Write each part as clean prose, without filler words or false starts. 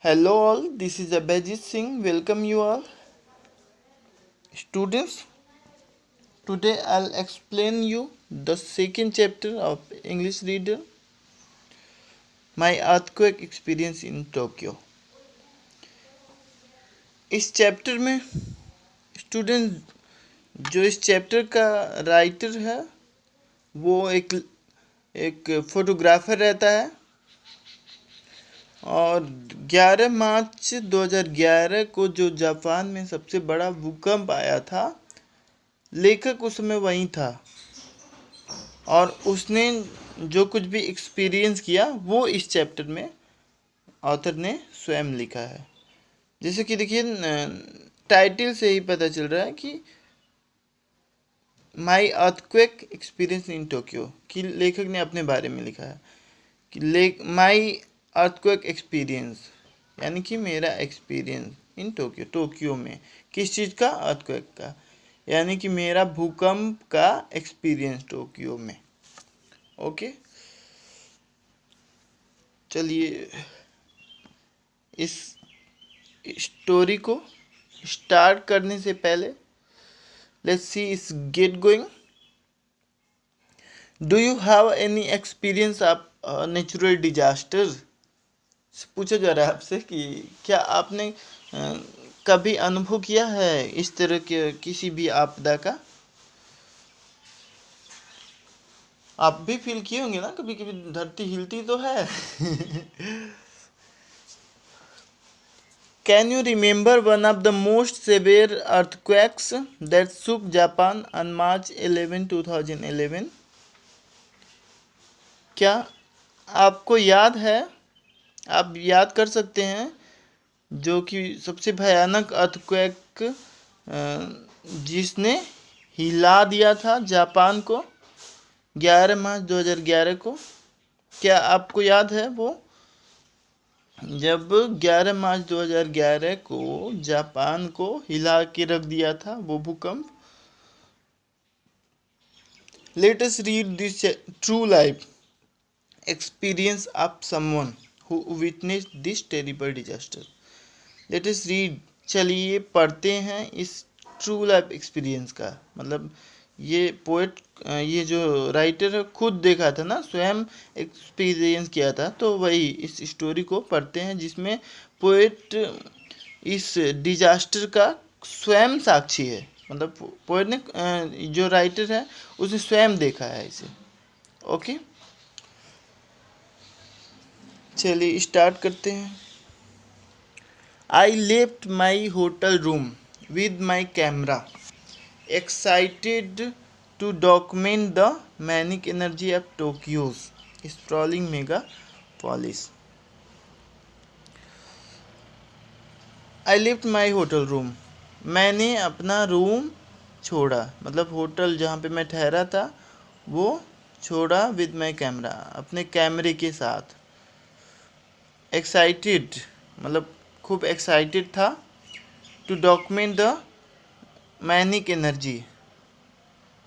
Hello all, this is Abhijit Singh. Welcome you all. Students, today I'll explain you the second chapter of English Reader, My Earthquake Experience in Tokyo. इस chapter में student जो इस chapter का writer है वो एक photographer रहता है और 11 मार्च 2011 को जो जापान में सबसे बड़ा भूकंप आया था, लेखक उस समय वहीं था और उसने जो कुछ भी एक्सपीरियंस किया वो इस चैप्टर में ऑथर ने स्वयं लिखा है। जैसे कि देखिए टाइटल से ही पता चल रहा है कि माई अर्थक्वेक एक्सपीरियंस इन टोक्यो कि लेखक ने अपने बारे में लिखा है कि माई अर्थक्वेक एक्सपीरियंस यानी कि मेरा एक्सपीरियंस इन टोक्यो में किस चीज़ का, अर्थक्वेक का, यानी कि मेरा भूकंप का एक्सपीरियंस टोक्यो में। ओके, चलिए इस स्टोरी को स्टार्ट करने से पहले लेट्स सी इस get going. Do you have any experience of natural disaster? पूछा जा रहा है आपसे कि क्या आपने कभी अनुभव किया है इस तरह के किसी भी आपदा का? आप भी फील किए होंगे ना, कभी कभी धरती हिलती तो है। Can you remember one of the most severe earthquakes that shook Japan on March 11, 2011? क्या आपको याद है, आप याद कर सकते हैं जो कि सबसे भयानक अर्थक्वेक जिसने हिला दिया था जापान को 11 मार्च 2011 को? क्या आपको याद है वो जब 11 मार्च 2011 को जापान को हिला के रख दिया था वो भूकंप? Let us read this true life experience of someone who witnessed this terrible disaster. Let us read, चलिए पढ़ते हैं इस ट्रू लाइफ एक्सपीरियंस का। मतलब ये पोएट, ये जो राइटर है खुद देखा था ना, स्वयं एक्सपीरियंस किया था, तो वही इस स्टोरी को पढ़ते हैं जिसमें पोएट इस डिजास्टर का स्वयं साक्षी है। मतलब पोएट ने, जो राइटर है उसने स्वयं देखा है इसे। ओके, चलिए स्टार्ट करते हैं। I left my hotel room with my camera, excited to document the manic energy of Tokyo's sprawling megapolis. I left my hotel room. मैंने अपना रूम छोड़ा, मतलब होटल जहाँ पे मैं ठहरा था वो छोड़ा विद माई कैमरा, अपने कैमरे के साथ। एक्साइटेड मतलब खूब एक्साइटेड था। To document the manic energy,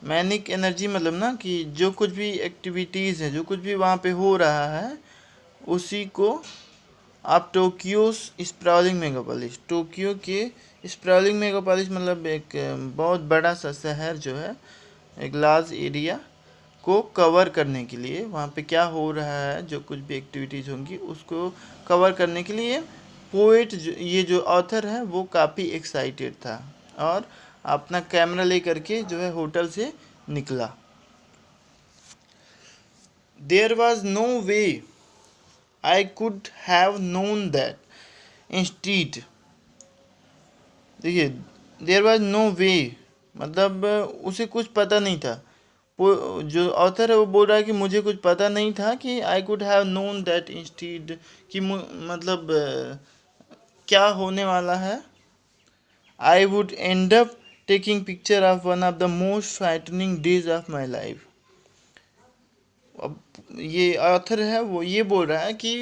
manic energy मतलब ना कि जो कुछ भी एक्टिविटीज़ है, जो कुछ भी वहाँ पे हो रहा है उसी को आप टोक्यो स्प्राउलिंग मेगापोलिस, टोक्यो के स्प्राउलिंग मेगापोलिस मतलब एक बहुत बड़ा सा शहर जो है, एक लार्ज एरिया को कवर करने के लिए, वहाँ पे क्या हो रहा है, जो कुछ भी एक्टिविटीज़ होंगी उसको कवर करने के लिए पोएट ये जो ऑथर है वो काफ़ी एक्साइटेड था और अपना कैमरा ले करके जो है होटल से निकला। There was no way I could have known that instead, देखिए देयर वॉज नो वे मतलब उसे कुछ पता नहीं था। जो ऑथर है वो बोल रहा है कि मुझे कुछ पता नहीं था कि आई could have known that instead, कि मतलब क्या होने वाला है। I would and up taking picture of one of the most frightening days of my life. अब ये ऑथर है वो ये बोल रहा है कि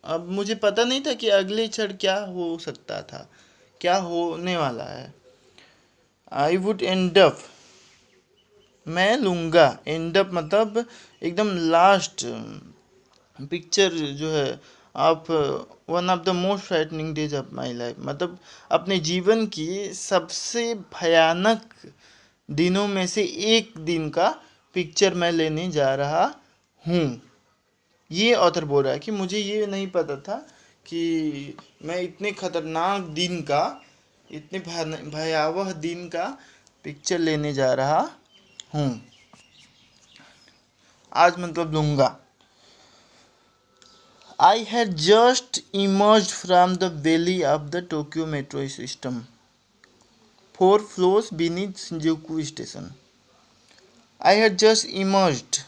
अब मुझे पता नहीं था कि अगले क्षण क्या हो सकता था, क्या होने वाला है। आई वुड एंड अप, मैं लूँगा, एंड अप मतलब एकदम लास्ट पिक्चर जो है of one of the most frightening days of my life, मतलब अपने जीवन की सबसे भयानक दिनों में से एक दिन का पिक्चर मैं लेने जा रहा हूँ। ये ऑथर बोल रहा है कि मुझे ये नहीं पता था कि मैं इतने खतरनाक दिन का, इतने भयावह दिन का पिक्चर लेने जा रहा हूँ। आज मतलब लूँगा। I had just emerged from the belly of the Tokyo metro system, 4 floors beneath Shinjuku station. I had just emerged.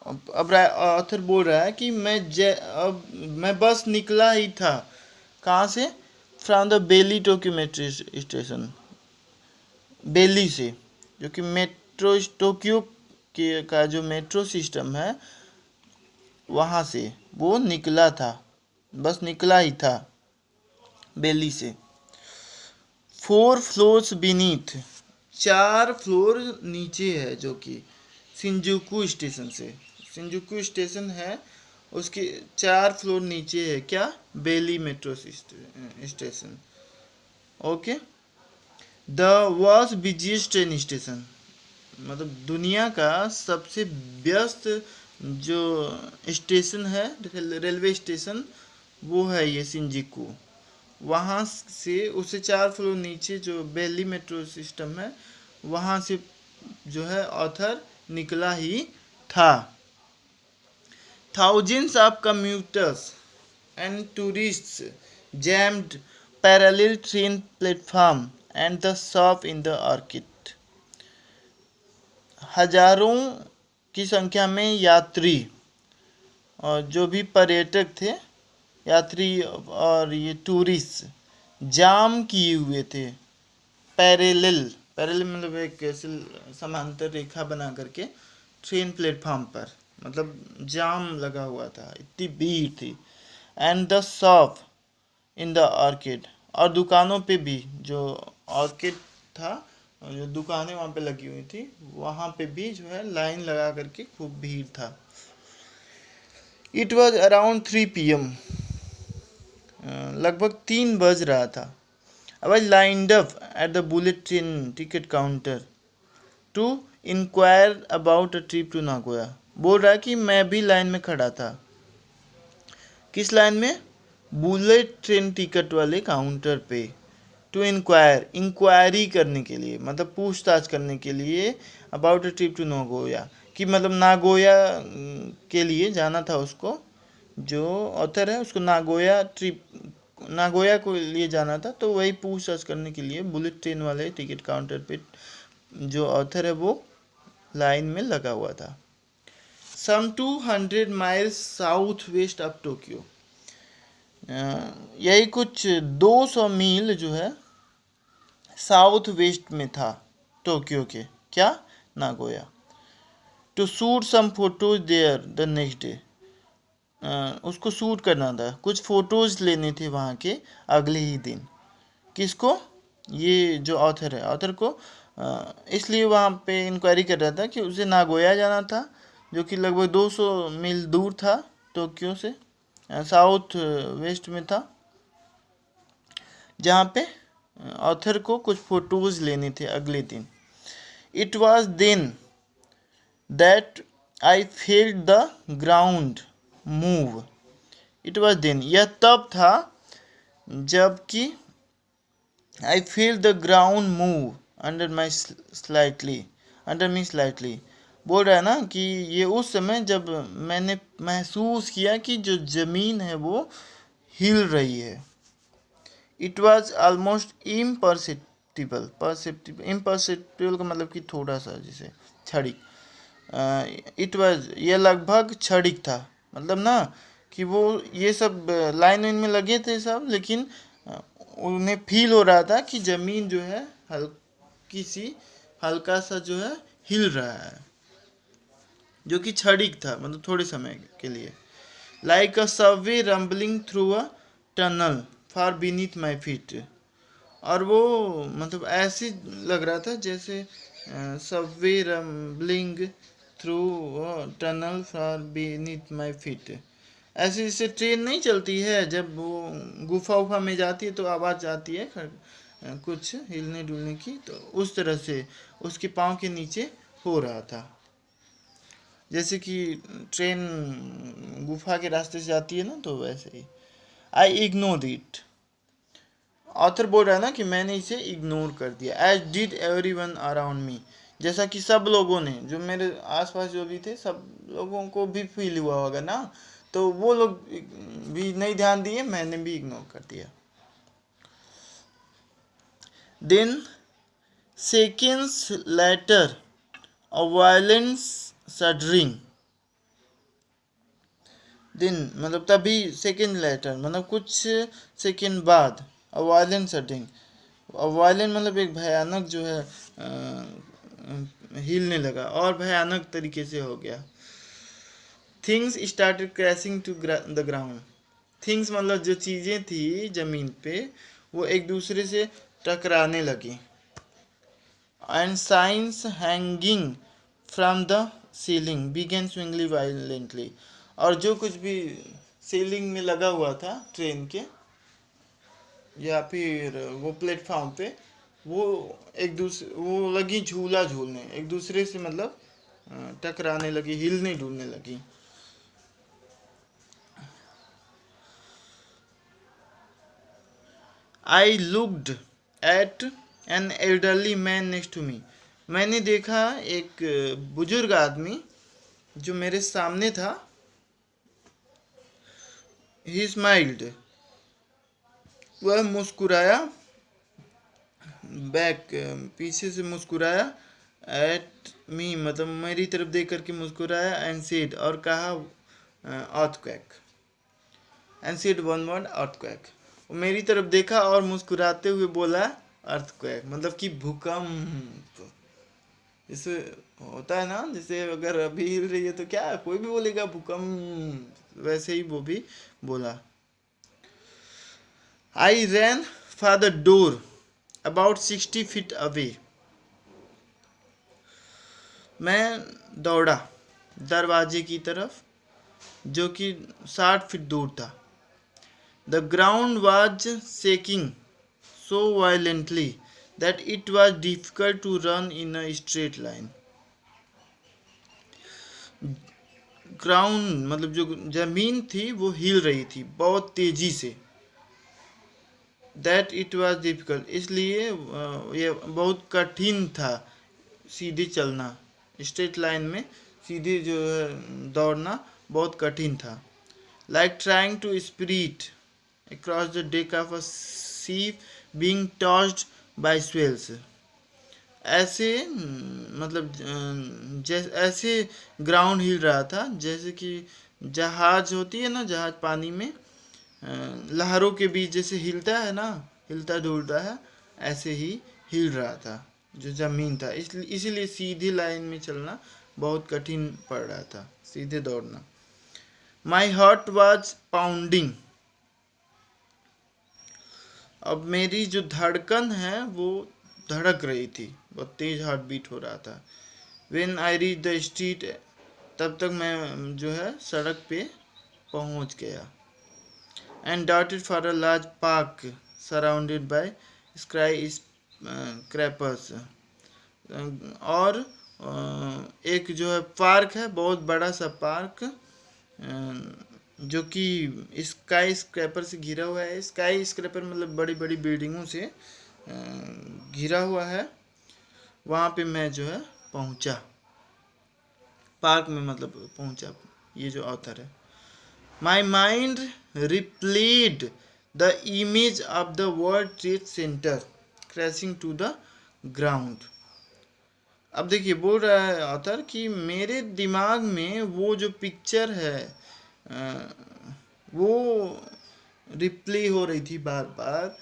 अब ऑथर बोल रहा है कि मैं बस निकला ही था। कहाँ से? From the Bailey Tokyo metro station, Bailey से, जो कि मेट्रो टोक्यो के का जो मेट्रो सिस्टम है वहाँ से वो निकला था, बस निकला ही था बेली से। 4 फ्लोर्स बीनीथ, 4 फ्लोर नीचे है, जो कि शिंजुकू स्टेशन से, शिंजुकू स्टेशन है उसके 4 फ्लोर नीचे है क्या? Bailey metro station. Okay. The world's busiest train station, मतलब दुनिया का सबसे व्यस्त जो स्टेशन है, रेलवे स्टेशन, वो है ये शिंजुकू। वहाँ से उससे 4 फ्लोर नीचे जो बेली मेट्रो सिस्टम है वहाँ से जो है ऑथर निकला ही था। Thousands of commuters and tourists jammed parallel train platform and the shop in the arcade. हजारों की संख्या में यात्री और जो भी पर्यटक थे, यात्री और ये टूरिस्ट जाम किए हुए थे। पैरेलल मतलब एक ऐसे समांतर रेखा बना करके ट्रेन प्लेटफॉर्म पर, मतलब जाम लगा हुआ था, इतनी भीड़ थी। And the shop in the arcade, और दुकानों पे भी, जो आर्केड था, जो दुकानें वहाँ पे लगी हुई थी, वहाँ पे भी जो है लाइन लगा करके खूब भीड़ था। इट वॉज अराउंड 3 PM, लगभग 3 बज रहा था। I was lined up at the bullet train ticket counter to inquire about a trip to Nagoya. बोल रहा है कि मैं भी लाइन में खड़ा था। किस लाइन में? बुलेट ट्रेन टिकट वाले काउंटर पे। टू इंक्वायरी करने के लिए, मतलब पूछताछ करने के लिए, about a trip to Nagoya, कि मतलब नागोया के लिए जाना था उसको। जो ऑथर है उसको नागोया को लिए जाना था, तो वही पूछताछ करने के लिए बुलेट ट्रेन वाले टिकट काउंटर पे जो ऑथर है वो लाइन में लगा हुआ था। सम 200 miles south west of Tokyo, यही कुछ 200 मील जो है साउथ वेस्ट में था टोक्यो के, क्या? Nagoya. To shoot some photos there the next day, उसको शूट करना था, कुछ फ़ोटोज़ लेने थे वहाँ के अगले ही दिन। किसको? ये जो ऑथर है, ऑथर को इसलिए वहाँ पे इंक्वायरी कर रहा था कि उसे नागोया जाना था, जो कि लगभग 200 मील दूर था टोक्यो से, साउथ वेस्ट में था, जहाँ पे ऑथर को कुछ फ़ोटोज़ लेने थे अगले दिन। It was then that I felt the ground move. It was then, यह तब था जबकि I feel the ground move under me slightly. बोल रहा है ना कि ये उस समय जब मैंने महसूस किया कि जो ज़मीन है वो हिल रही है। इट वॉज ऑलमोस्ट इम्परसेप्टिबल का मतलब कि थोड़ा सा, जैसे क्षणिक। इट वॉज, ये लगभग क्षणिक था, मतलब ना कि वो ये सब लाइन में लगे थे सब, लेकिन उन्हें फील हो रहा था कि ज़मीन जो है हल्का सा जो है हिल रहा है, जो कि क्षणिक था, मतलब थोड़े समय के लिए। Like a Subway rumbling through a tunnel far beneath my feet, और वो मतलब ऐसे लग रहा था जैसे Subway rumbling through tunnel far beneath my feet, ऐसे जैसे ट्रेन नहीं चलती है, जब वो गुफा उफा में जाती है तो आवाज़ आती है कुछ हिलने डुलने की, तो उस तरह से उसके पाँव के नीचे हो रहा था, जैसे कि ट्रेन गुफा के रास्ते से जाती है ना, तो वैसे ही। आई इग्नोर इट, ऑथर बोल रहा है ना कि मैंने इसे इग्नोर कर दिया। As did everyone around me, जैसा कि सब लोगों ने, जो मेरे आसपास जो भी थे, सब लोगों को भी फील हुआ होगा ना, तो वो लोग भी नहीं ध्यान दिए, मैंने भी इग्नोर कर दिया। Then seconds later a violent shuddering, दिन मतलब तभी, सेकेंड लेटर मतलब कुछ सेकेंड बाद, वायलेंट सटिंग, वायलेंट मतलब एक भयानक जो है हिलने लगा और भयानक तरीके से हो गया। Things started crashing to the ground, things मतलब जो चीज़ें थी ज़मीन पे, वो एक दूसरे से टकराने लगी। And signs hanging from the ceiling began स्विंगली वायलेंटली, और जो कुछ भी सीलिंग में लगा हुआ था ट्रेन के या फिर वो प्लेटफॉर्म पे, वो एक दूसरे वो लगी झूला झूलने, एक दूसरे से मतलब टकराने लगी, हिलने डुलने लगी। I looked at an elderly man next to me, मैंने देखा एक बुजुर्ग आदमी जो मेरे सामने था। ही स्माइल्ड, वह मुस्कुराया, बैक पीछे से मुस्कुराया, एट मी मतलब मेरी तरफ देख करके मुस्कुराया, एंड सेड और कहा earthquake, and said one word earthquake, मेरी तरफ देखा और मुस्कुराते हुए बोला अर्थक्वेक, मतलब कि भूकंप। जैसे होता है ना, जैसे अगर अभी हिल रही है तो क्या कोई भी बोलेगा भूकंप, वैसे ही वो भी बोला। I ran for the door about 60 feet away, मैं दौड़ा दरवाजे की तरफ जो कि 60 फीट दूर था। The ground was shaking so violently that it was difficult to run in a straight line, ground मतलब जो जमीन थी वो हिल रही थी बहुत तेजी से। दैट इट वाज डिफिकल्ट, इसलिए ये बहुत कठिन था सीधे चलना, स्ट्रेट लाइन में सीधे जो है दौड़ना बहुत कठिन था। Like trying to sprint across the deck of a ship being tossed by swells, ऐसे मतलब जैसे ऐसे ग्राउंड हिल रहा था जैसे कि जहाज होती है ना, जहाज पानी में लहरों के बीच जैसे हिलता है ना, हिलता डुलता है, ऐसे ही हिल रहा था जो ज़मीन था। इसलिए इसीलिए सीधी लाइन में चलना बहुत कठिन पड़ रहा था, सीधे दौड़ना। माई हार्ट वॉज पाउंडिंग, अब मेरी जो धड़कन है वो धड़क रही थी, बहुत तेज हार्ट बीट हो रहा था। When I reach the street, तब तक मैं जो है सड़क पे पहुंच गया। And darted for a large park surrounded by skyscrapers, और एक जो है पार्क है, बहुत बड़ा सा पार्क जो कि स्काई स्क्रैपर से घिरा हुआ है। स्काई स्क्रैपर मतलब बड़ी बड़ी बिल्डिंगों से घिरा हुआ है। वहाँ पे मैं जो है पहुँचा, पार्क में मतलब पहुँचा, ये जो ऑथर है। My mind replayed the image of the World Trade Center crashing to the ground, अब देखिए बोल रहा है ऑथर कि मेरे दिमाग में वो जो पिक्चर है वो रिप्ले हो रही थी बार बार।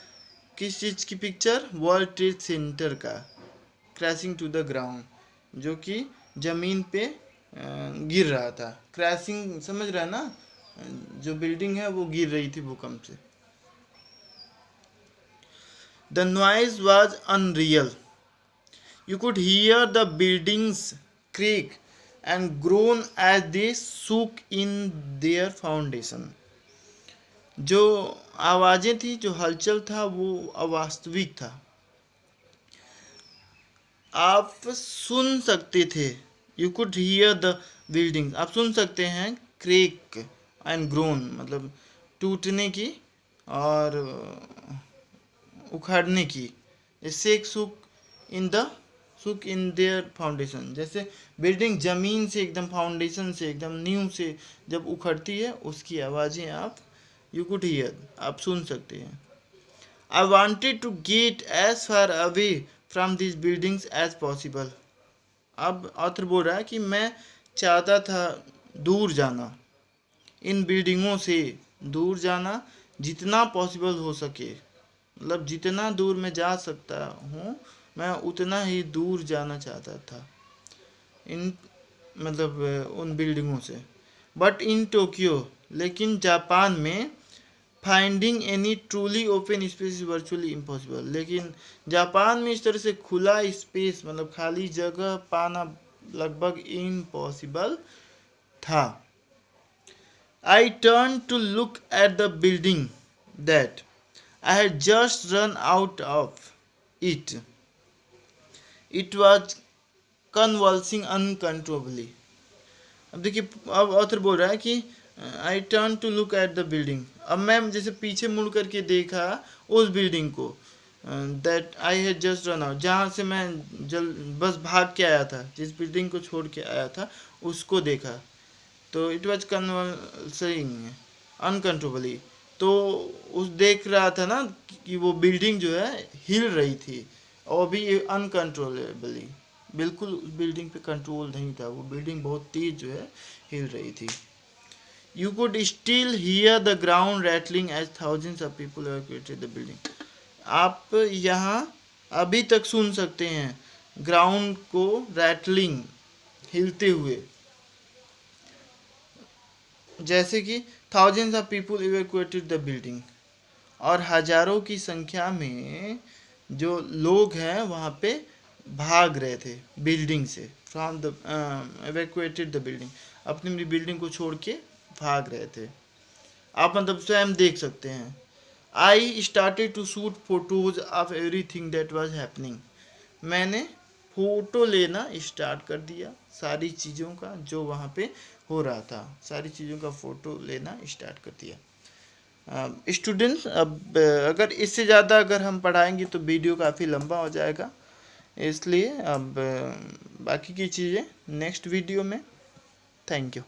किस चीज़ की पिक्चर? वर्ल्ड ट्रेड सेंटर का, क्रैशिंग टू द ग्राउंड, जो कि ज़मीन पे गिर रहा था। क्रैशिंग समझ रहा है ना, जो बिल्डिंग है वो गिर रही थी भूकंप से। The noise was unreal, you could hear the buildings creak, and groan as they shook in their foundation. जो आवाज़ें थी, जो हलचल था, वो अवास्तविक था। आप सुन सकते थे, you could hear the building, आप सुन सकते हैं क्रेक एंड ग्रोन, मतलब टूटने की और उखाड़ने की। शेक सुक इन द सुक इन देयर फाउंडेशन, जैसे बिल्डिंग जमीन से एकदम, फाउंडेशन से एकदम, नींव से जब उखड़ती है, उसकी आवाज़ें आप यू कुड हियर, आप सुन सकते हैं। I wanted to get as far away from this buildings as possible. अब ऑथर बोल रहा है कि मैं चाहता था दूर जाना, इन बिल्डिंगों से दूर जाना जितना पॉसिबल हो सके, मतलब जितना दूर मैं जा सकता हूँ मैं उतना ही दूर जाना चाहता था इन, मतलब उन बिल्डिंगों से। बट इन टोक्यो, लेकिन जापान में, finding any truly open space is virtually impossible, लेकिन जापान में इस तरह से खुला स्पेस, मतलब खाली जगह पाना लगभग इम्पॉसिबल था। I turn to look at the building that I had just run out of it. It was convulsing uncontrollably. अब देखिए, अब ऑथर बोल रहा है कि I turn to look at the building. अब मैं जैसे पीछे मुड़ करके देखा उस बिल्डिंग को, that I had just run out, जहाँ से मैं बस भाग के आया था, जिस बिल्डिंग को छोड़ के आया था उसको देखा। तो इट वॉज कन्वल्सिंग अनकंट्रोलेबली, तो उस देख रहा था ना कि वो बिल्डिंग जो है हिल रही थी, और भी अनकंट्रोलेबली, बिल्कुल उस बिल्डिंग पे कंट्रोल नहीं था, वो बिल्डिंग बहुत तेज जो है हिल रही थी। You could still hear the ground rattling as thousands of people evacuated the building. आप यहाँ अभी तक सुन सकते हैं ग्राउंड को रैटलिंग, हिलते हुए, जैसे कि thousands of people evacuated the building, और हजारों की संख्या में जो लोग हैं वहाँ पे भाग रहे थे बिल्डिंग से, from the evacuated the building, अपनी बिल्डिंग को छोड़ के भाग रहे थे। आप मतलब स्वयं देख सकते हैं। I started to shoot photos of everything that was happening, मैंने फ़ोटो लेना स्टार्ट कर दिया सारी चीज़ों का जो वहाँ पे हो रहा था, सारी चीज़ों का फ़ोटो लेना स्टार्ट कर दिया। स्टूडेंट्स, अब अगर इससे ज़्यादा अगर हम पढ़ाएंगे तो वीडियो काफ़ी लंबा हो जाएगा, इसलिए अब बाकी की चीज़ें नेक्स्ट वीडियो में। Thank you.